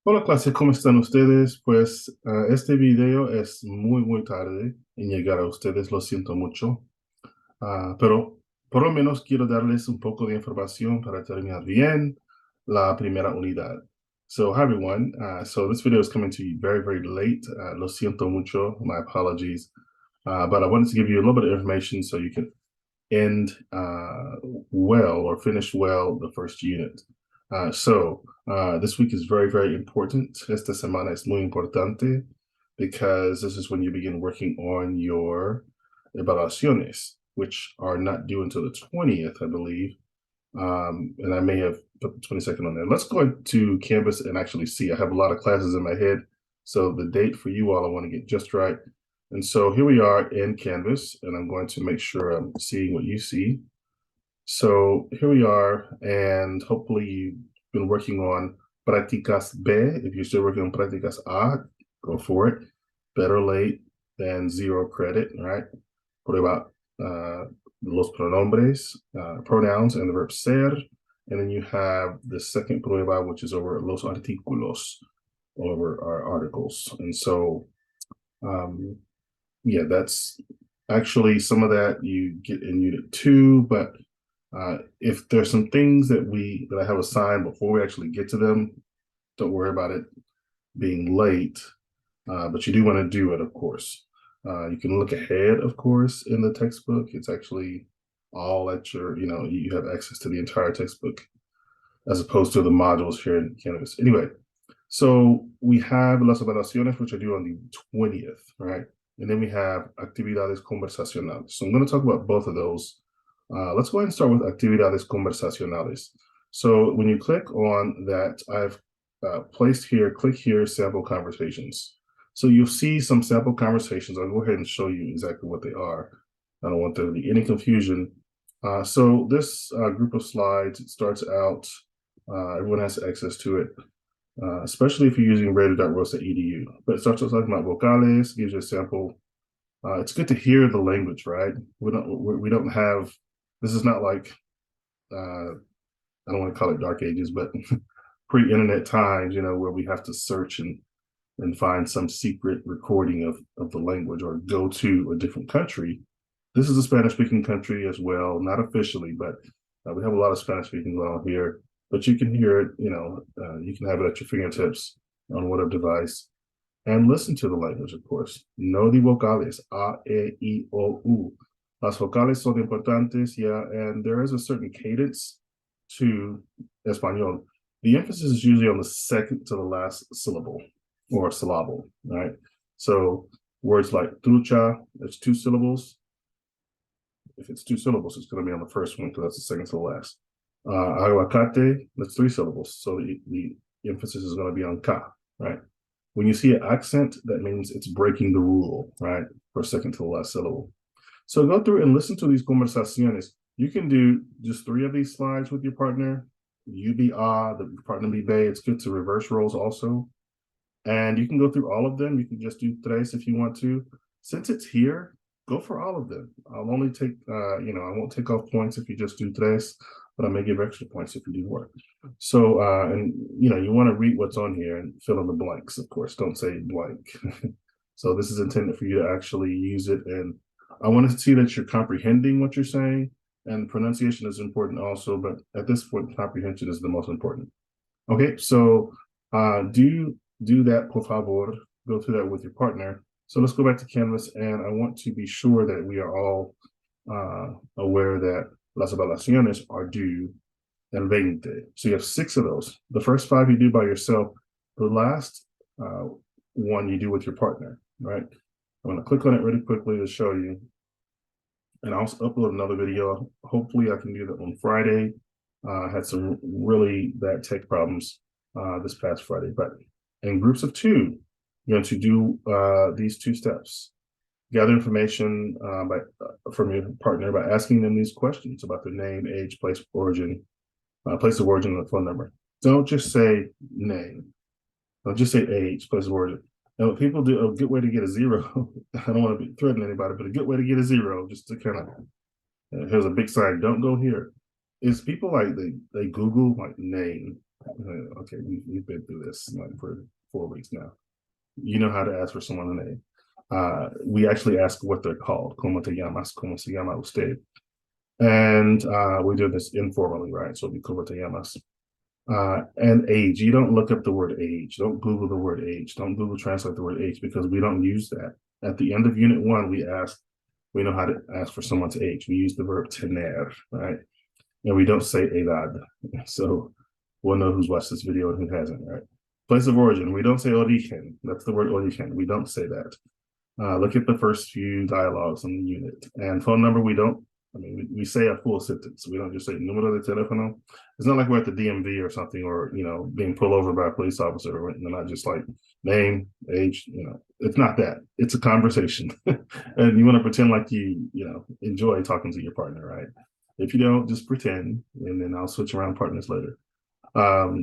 Hola clase, ¿cómo están ustedes? Pues este video es muy tarde en llegar a ustedes, lo siento mucho. Pero por lo menos quiero darles un poco de información para terminar bien la primera unidad. So hi everyone, so this video is coming to you very late. Lo siento mucho, my apologies. But I wanted to give you a little bit of information so you can end well or finish well the first unit. This week is very important. Esta semana es muy importante because this is when you begin working on your evaluaciones, which are not due until the 20th, I believe. And I may have put the 22nd on there. Let's go into Canvas and actually see. I have a lot of classes in my head, so the date for you all I want to get just right. And so here we are in Canvas, and I'm going to make sure I'm seeing what you see. So here we are, and hopefully you've been working on Prácticas B. If you're still working on Prácticas A, go for it. Better late than zero credit, right? Prueba los pronombres, pronouns, and the verb ser. And then you have the second prueba, which is over los artículos, over our articles. And so, yeah, that's actually some of that you get in Unit 2, but if there's some things that I have assigned before we actually get to them, don't worry about it being late, but you do want to do it, of course. You can look ahead, of course, in the textbook. It's actually all at your, you have access to the entire textbook as opposed to the modules here in Canvas. Anyway, so we have las evaluaciones, which I do on the 20th, right? And then we have actividades conversacionales. So I'm going to talk about both of those. Let's go ahead and start with actividades conversacionales. So when you click on that, I've placed here, click here, sample conversations. So you'll see some sample conversations. I'll go ahead and show you exactly what they are. I don't want there to be any confusion. So this group of slides, it starts out, everyone has access to it, especially if you're using radio.rosa.edu. But it starts with talking about vocales, gives you a sample. It's good to hear the language, right? We don't have, this is not like, I don't want to call it dark ages, but pre-internet times, where we have to search and find some secret recording of the language or go to a different country. This is a Spanish-speaking country as well, not officially, but we have a lot of Spanish-speaking going on here. But you can hear it, you can have it at your fingertips on whatever device and listen to the language, of course. No de vocales, A, E, I, O, U. Las vocales son importantes, yeah, and there is a certain cadence to Espanol. The emphasis is usually on the second to the last syllable or syllable, right? So words like trucha, that's two syllables. If it's two syllables, it's going to be on the first one because that's the second to the last. Aguacate, that's three syllables. So the emphasis is going to be on ka, right? When you see an accent, that means it's breaking the rule, right? For second to the last syllable. So go through and listen to these conversaciones. You can do just 3 of these slides with your partner. You be the partner be bay. It's good to reverse roles also. And you can go through all of them. You can just do tres if you want to. Since it's here, go for all of them. I'll only take, I won't take off points if you just do tres, but I may give extra points if you do more. So, and you want to read what's on here and fill in the blanks, of course. Don't say blank. So this is intended for you to actually use it. And I want to see that you're comprehending what you're saying. And pronunciation is important also, but at this point, comprehension is the most important. Okay, so do that, por favor. Go through that with your partner. So let's go back to Canvas, and I want to be sure that we are all aware that las evaluaciones are due el 20. So you have 6 of those. The first 5 you do by yourself. The last one you do with your partner, right? I'm going to click on it really quickly to show you. And I'll upload another video. Hopefully I can do that on Friday. I had some really bad tech problems this past Friday, but in groups of 2, you're going to do these 2 steps. Gather information from your partner by asking them these questions about their name, age, place of origin, and the phone number. Don't just say name. Don't just say age, place of origin. And what people do, a good way to get a 0, I don't want to be threatening anybody, but a good way to get a 0, just to kind of, here's a big sign, don't go here, is people like, they Google like name. Okay, we've been through this like for 4 weeks now. You know how to ask for someone's name. We actually ask what they're called. ¿Cómo te llamas? ¿Cómo se llama usted? And we do this informally, right? So we ¿Cómo te llamas? And age. You don't look up the word age. Don't Google the word age. Don't Google translate the word age because we don't use that. At the end of unit 1, we know how to ask for someone's age. We use the verb tener, right? And we don't say edad. So we'll know who's watched this video and who hasn't, right? Place of origin. We don't say origen. That's the word origen. We don't say that. Look at the first few dialogues in the unit. And phone number, we say a full sentence. We don't just say número de teléfono. It's not like we're at the DMV or something, or, being pulled over by a police officer. They're not just like name, age, it's not that. It's a conversation. And you want to pretend like you enjoy talking to your partner, right? If you don't, just pretend, and then I'll switch around partners later.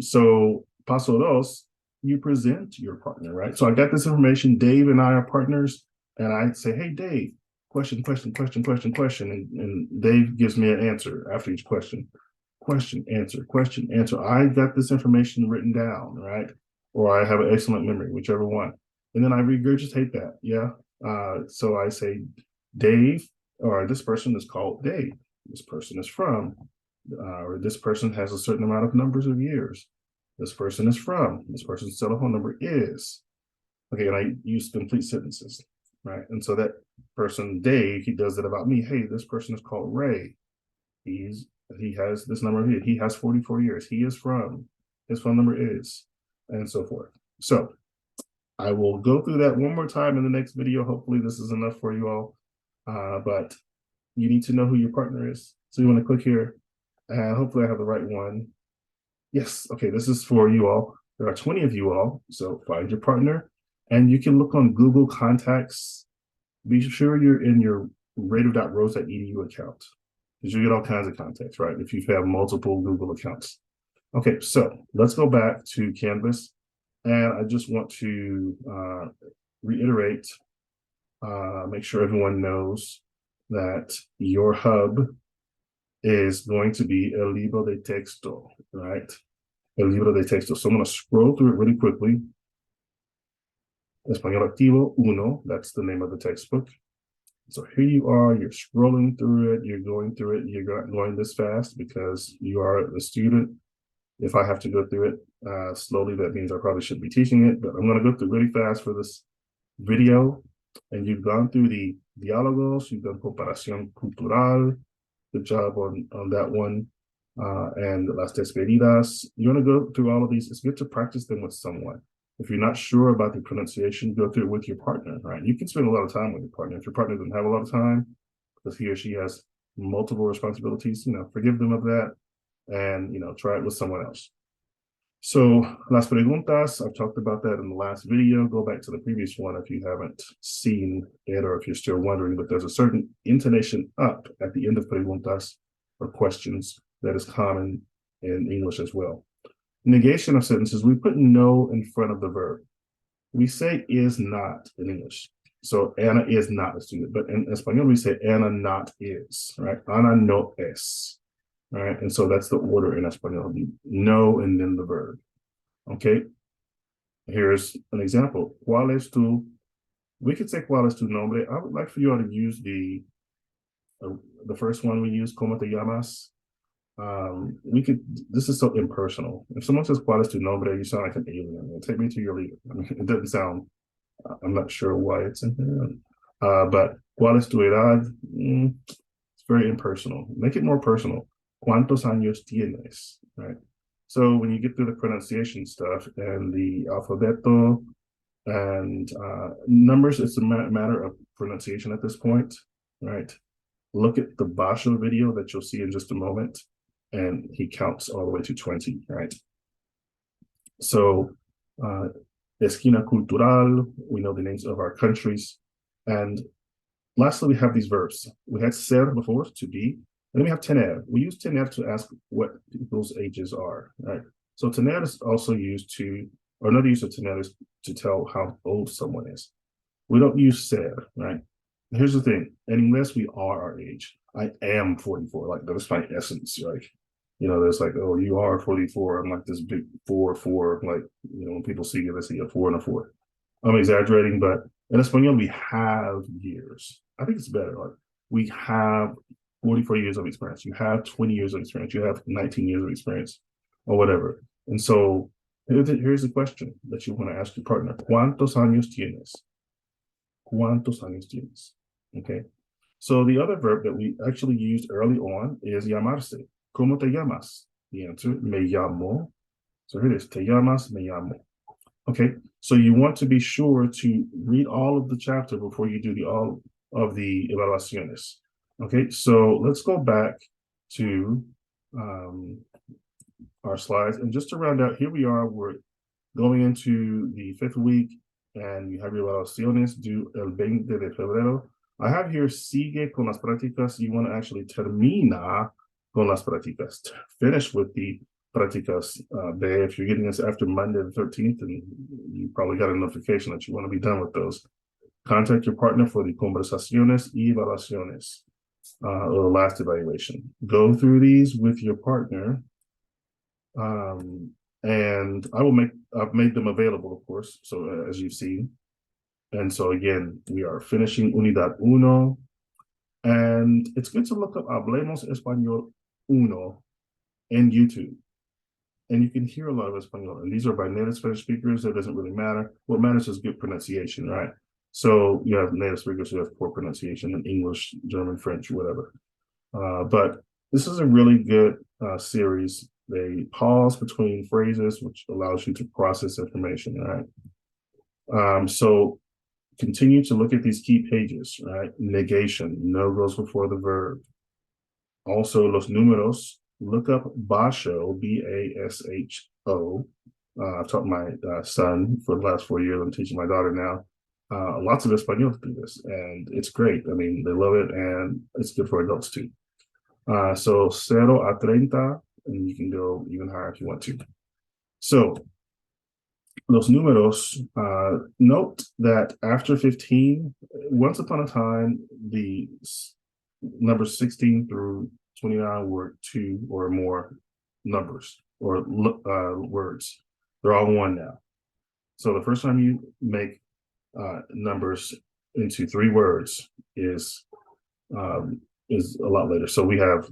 So paso dos, you present your partner, right? So I got this information. Dave and I are partners, and I say, hey, Dave, question, question, question, question, question. And Dave gives me an answer after each question. Question, answer, question, answer. I got this information written down, right? Or I have an excellent memory, whichever one. And then I regurgitate that, yeah? So I say, Dave, or this person is called Dave. This person is from, or this person has a certain amount of numbers of years. This person is from, this person's telephone number is. Okay, and I use complete sentences, right? And so that person, Dave, he does it about me. Hey, this person is called Ray. He has this number here. He has 44 years. He is from, his phone number is, and so forth. So I will go through that one more time in the next video. Hopefully this is enough for you all. But you need to know who your partner is. So you want to click here, and hopefully I have the right one. Yes, okay, this is for you all. There are 20 of you all, so find your partner, and you can look on Google Contacts. Be sure you're in your radar.rose.edu account, because you get all kinds of contacts, right, if you have multiple Google accounts. Okay, so let's go back to Canvas, and I just want to reiterate, make sure everyone knows that your hub is going to be el libro de texto, right? El libro de texto. So I'm going to scroll through it really quickly. Español Activo Uno, that's the name of the textbook. So here you are, you're scrolling through it, you're going through it, you're going this fast because you are a student. If I have to go through it slowly, that means I probably shouldn't be teaching it, but I'm going to go through really fast for this video. And you've gone through the diálogos, you've done comparación cultural, good job on that one. And las despedidas. You want to go through all of these. It's good to practice them with someone. If you're not sure about the pronunciation, go through it with your partner, right? You can spend a lot of time with your partner. If your partner doesn't have a lot of time, because he or she has multiple responsibilities, forgive them of that, and, try it with someone else. So las preguntas, I've talked about that in the last video. Go back to the previous one if you haven't seen it, or if you're still wondering, but there's a certain intonation up at the end of preguntas or questions that is common in English as well. Negation of sentences, we put no in front of the verb. We say is not in English. So Anna is not a student, but in Espanol we say Anna not is, right? Ana no es. Right, and so that's the order in Espanol. No, and then the verb. Okay, here's an example. ¿Cuál es tu? We could say ¿Cuál es tu nombre? I would like for you all to use the first one we use, ¿Cómo te llamas? This is so impersonal. If someone says ¿Cuál es tu nombre? You sound like an alien. Take me to your leader. I mean, it doesn't sound, I'm not sure why it's in here. But ¿Cuál es tu edad? It's very impersonal. Make it more personal. ¿Cuántos años tienes? Right. So when you get through the pronunciation stuff and the alfabeto and numbers, it's a matter of pronunciation at this point, right? Look at the Basho video that you'll see in just a moment, and he counts all the way to 20, right? So esquina cultural, we know the names of our countries. And lastly, we have these verbs. We had ser before, to be. And then we have tener. We use tener to ask what people's ages are, right? So tener is also used to, or another use of tener is to tell how old someone is. We don't use ser, right? Here's the thing. In English, we are our age. I am 44. Like, that's my essence, right? There's like, oh, you are 44. I'm like this big 4, 4. Like, when people see it, they see a 4 and a 4. I'm exaggerating, but in Espanol, we have years. I think it's better. Like, we have 44 years of experience. You have 20 years of experience. You have 19 years of experience or whatever. And so here's the question that you want to ask your partner. ¿Cuántos años tienes? ¿Cuántos años tienes? Okay. So the other verb that we actually used early on is llamarse. ¿Cómo te llamas? The answer, me llamo. So here it is. Te llamas, me llamo. Okay. So you want to be sure to read all of the chapter before you do all of the evaluaciones. Okay. So let's go back to our slides. And just to round out, here we are. We're going into the 5th week, and you have your evaluaciones due el 20 de febrero. I have here sigue con las prácticas. You want to actually termina con las prácticas. Finish with the prácticas day. If you're getting this after Monday the 13th, and you probably got a notification that you want to be done with those. Contact your partner for the conversaciones y evaluaciones, or the last evaluation. Go through these with your partner. And I've made them available, of course, so as you've seen. And so again, we are finishing Unidad Uno, and it's good to look up Hablemos Español Uno in YouTube. And you can hear a lot of Espanol, and these are by native Spanish speakers. It doesn't really matter. What matters is good pronunciation, right? So you have native speakers who have poor pronunciation in English, German, French, whatever. But this is a really good series. They pause between phrases, which allows you to process information, right? So continue to look at these key pages, right? Negation, no goes before the verb. Also, los números, look up basho, B-A-S-H-O. I've taught my son for the last 4 years. I'm teaching my daughter now. Lots of Espanol do this, and it's great. I mean, they love it, and it's good for adults too. So 0 a 30, and you can go even higher if you want to. So los números, note that after 15, once upon a time, the numbers 16 through 29 were 2 or more numbers or words. They're all 1 now. So the first time you make numbers into 3 words is a lot later. So we have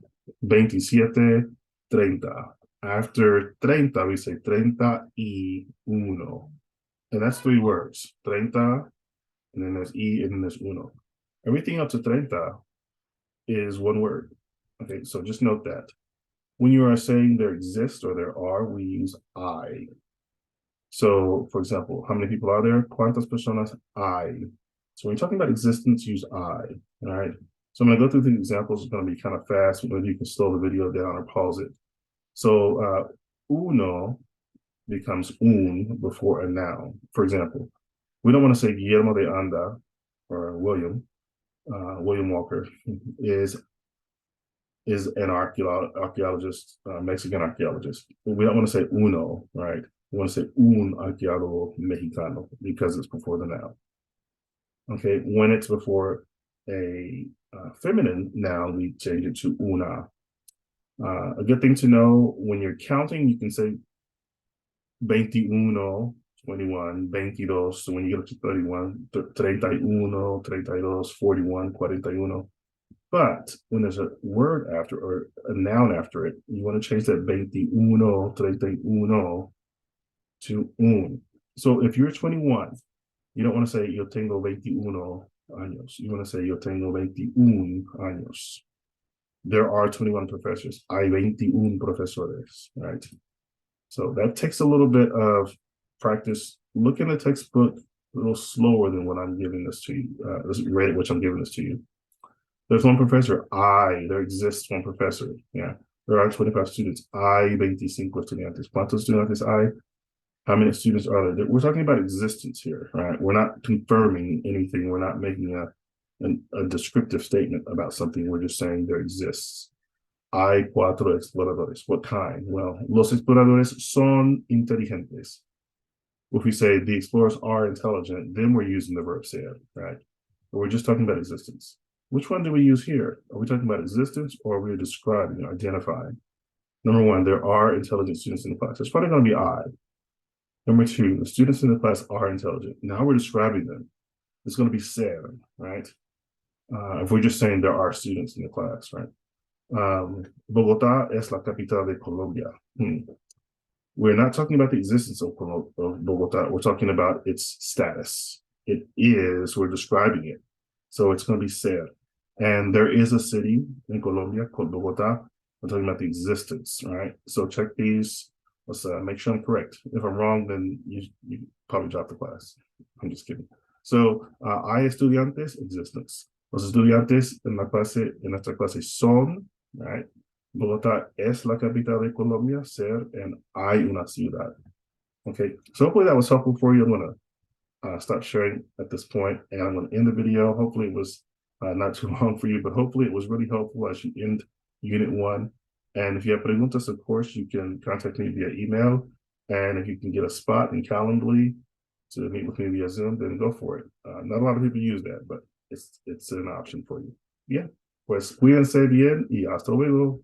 27, 30. After 30, we say 31. And that's 3 words. 30, and then there's y, and then there's uno. Everything up to 30 is 1 word. Okay, so just note that. When you are saying there exists or there are, we use I. So, for example, how many people are there? ¿Cuántas personas hay? So when you're talking about existence, use I, all right? So I'm going to go through the examples. It's going to be kind of fast. Maybe you can slow the video down or pause it. So uno becomes un before a noun. For example, we don't want to say Guillermo de Anda or William Walker is an archaeologist, Mexican archaeologist. We don't want to say uno, right? We want to say un arqueólogo mexicano because it's before the noun. Okay, when it's before a feminine noun, we change it to una. A good thing to know when you're counting, you can say 21, 21, 22. So when you get up to 31, 31, 32, 41, 41. But when there's a word after or a noun after it, you want to change that 21, 31 to un. So if you're 21, you don't want to say yo tengo 21 años. You want to say yo tengo 21 años. There are 21 professors. Hay 21 profesores, right? So that takes a little bit of practice. Look in the textbook a little slower than what I'm giving this to you. This rate at which I'm giving this to you. There's 1 professor. There exists 1 professor. Yeah. There are 25 students. Hay 25 estudiantes. ¿Cuántos estudiantes hay? How many students are there? We're talking about existence here, right? We're not confirming anything. We're not making a descriptive statement about something. We're just saying there exists. Hay 4 exploradores. What kind? Well, los exploradores son inteligentes. If we say the explorers are intelligent, then we're using the verb ser, right? But we're just talking about existence. Which one do we use here? Are we talking about existence or are we describing, identifying? Number one, there are intelligent students in the class. It's probably going to be odd. Number two, the students in the class are intelligent. Now we're describing them. It's going to be ser, right? If we're just saying there are students in the class, right? Bogota es la capital de Colombia. We're not talking about the existence of Bogota. We're talking about its status. It is, we're describing it. So it's going to be ser. And there is a city in Colombia called Bogota. I'm talking about the existence, right? So check these. Let's make sure I'm correct. If I'm wrong, then you probably drop the class. I'm just kidding. So hay estudiantes, existence. Los estudiantes en nuestra clase son, right? Bogotá es la capital de Colombia, ser, and hay una ciudad. Okay, so hopefully that was helpful for you. I'm going to stop sharing at this point, and I'm going to end the video. Hopefully it was not too long for you, but hopefully it was really helpful as you end Unit 1. And if you have preguntas, of course, you can contact me via email. And if you can get a spot in Calendly to meet with me via Zoom, then go for it. Not a lot of people use that, but it's an option for you. Yeah, pues cuídense bien y hasta luego.